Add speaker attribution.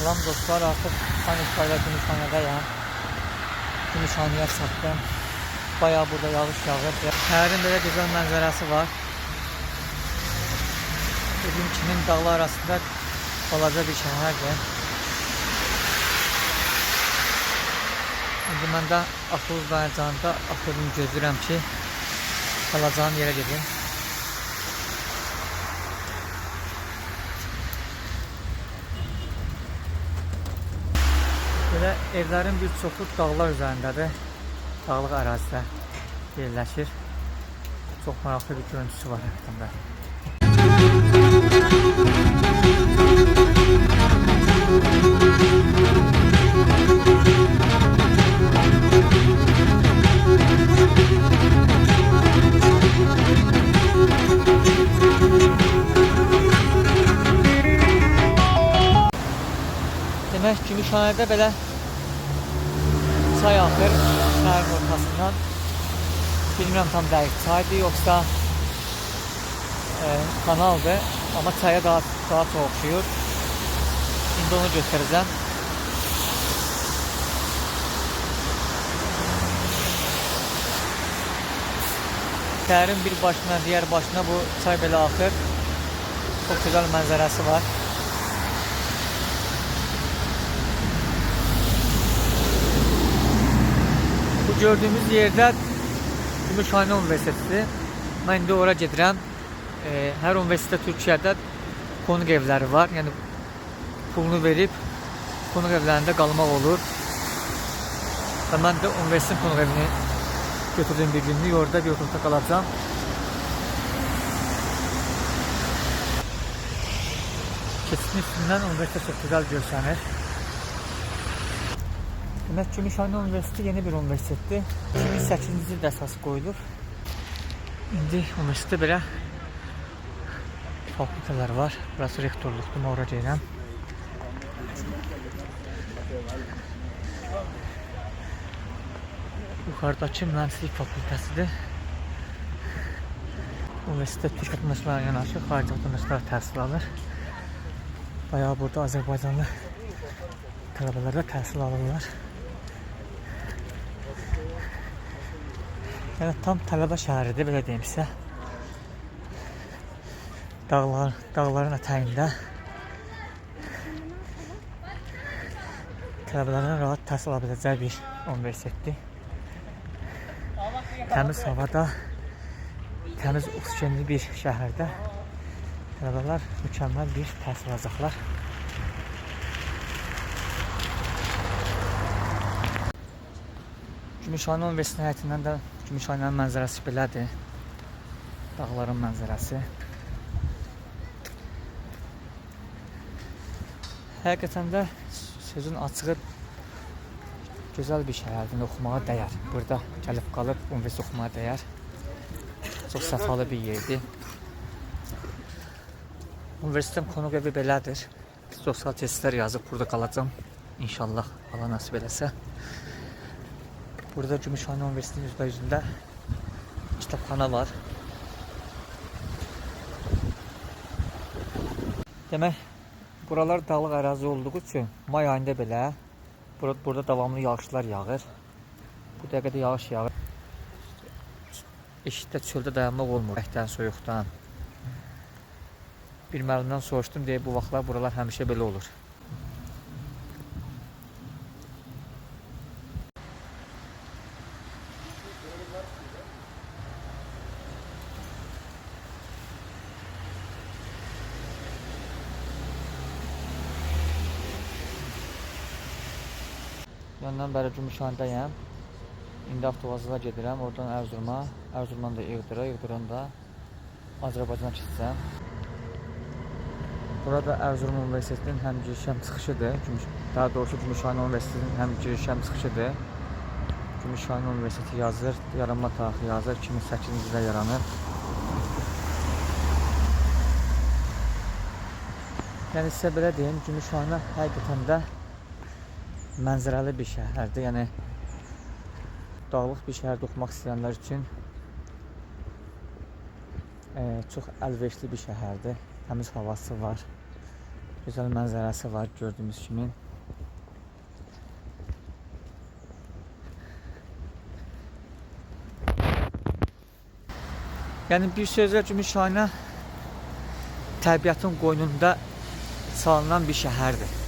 Speaker 1: Salam dostlar, artıq Kanifayla Gümüşhanedəyəm. Gümüşhaneye çatdım. Bayağı burada yağış yağır. Şəhərin belə gözəl mənzərəsi var. Dediyim kimi dağlar arasında balaca bir şəhərdir. İndi mən də avtobus dayanacağında avtobusumu gözləyirəm ki, kalacağım yerə gedim. Belə evlərin bir çoxu dağlar üzərindədir. Dağlıq ərazidə yerləşir. Çox maraqlı bir görüntüsü var həqiqətən. Demək, Gümüşhanede belə çay axır şəhərin ortasından. Bilmirəm tam dəqiq çaydır yoxsa kanaldır, amma çaya daha çox oxşuyur. İndi onu göstərəcəm. Şəhərin bir başına, diğer başına bu çay belə axır. Çox gözəl mənzərəsi var. Bu gördüğümüz yerde Gümüşhane Üniversitesi. Ben indi oraya gedirəm. Her üniversite Türkiye'de konuk evleri var. Yani pulunu verip konuk evlerinde kalmaq olur. Və mən də üniversitenin konuk evini götürdüğüm bir günlük. Orada bir oturda kalacağım. Keçidin üstünden üniversite çok güzel görsənir. Demək, Gümüşhane Üniversitesi yeni bir üniversitedir. 2008-ci ildə əsas qoyulur. İndi üniversitede belə fakültələr var. Burası rektorluqdur, mən ora gedirəm. Yuxarıdakı mühəndislik fakültəsidir. Üniversitede Türk vətəndaşlarına yanaşı xarici vətəndaşlar təhsil alır. Bayağı burada Azərbaycanlı tələbələr də təhsil alırlar. Yəni tam tələbə şəhəridir, belə deyim sizə. Dağların ətəyində tələbələrin rahat təhsil ala biləcəyi bir universitetdir. Təmiz havada, təmiz oksigenli bir şəhərdə tələbələr mükəmməl bir təhsil alacaqlar. Gümüşhane Üniversitesi'nin həyətindən də Gümüşhanenin mənzərəsi belədir. Dağların mənzərəsi. Həqiqətən də sözün açığı gözəl bir şəhərdir, oxumağa dəyər. Burada gəlib qalıb universitet oxumağa dəyər. Çox səfalı bir yerdir. Universitetin konuk evi belədir. Sosial testlər yazıb burada qalacağım. İnşallah Allah nasip eləsə. Burada Gümüşhane Üniversitesi'nin %100'ünde kitabxana var. Demək, buralar dağlıq ərazi olduğu üçün may ayında belə burada davamlı yağışlar yağır. Bu dəqiqədə yağış yağır. Eşitdə çöldə dayanmaq olmur. Bəkdən, soyuqdan. Bir müəllimdən soruşdum, deyə bu vaxtlar buralar həmişə belə olur. Yandan bəri Gümüşhanedəyəm. İndi avtovazla gedirəm. Oradan Ərzuruma, Ərzurumdan da İğdır'a, İğdır'dan da Azərbaycana keçəcəm. Burada Erzurum Üniversitesi'nin həm giriş-həm çıxışıdır. Daha doğrusu Gümüşhane Üniversitesi'nin həm giriş-həm çıxışıdır. Gümüşhane Üniversitesi yazır, yaranma tarixi yazır. 2008-ci ildə yaranır. Yəni sizə belə deyim, Gümüşhane həqiqətən də mənzərəli bir şəhərdir. Yəni dağlıq bir şəhərdə oxumaq istəyənlər üçün çox əlverişli bir şəhərdir. Təmiz havası var. Gözəl mənzərəsi var gördüyünüz kimi. Yəni bir sözlə Gümüşhane təbiətin qoynunda salınan bir şəhərdir.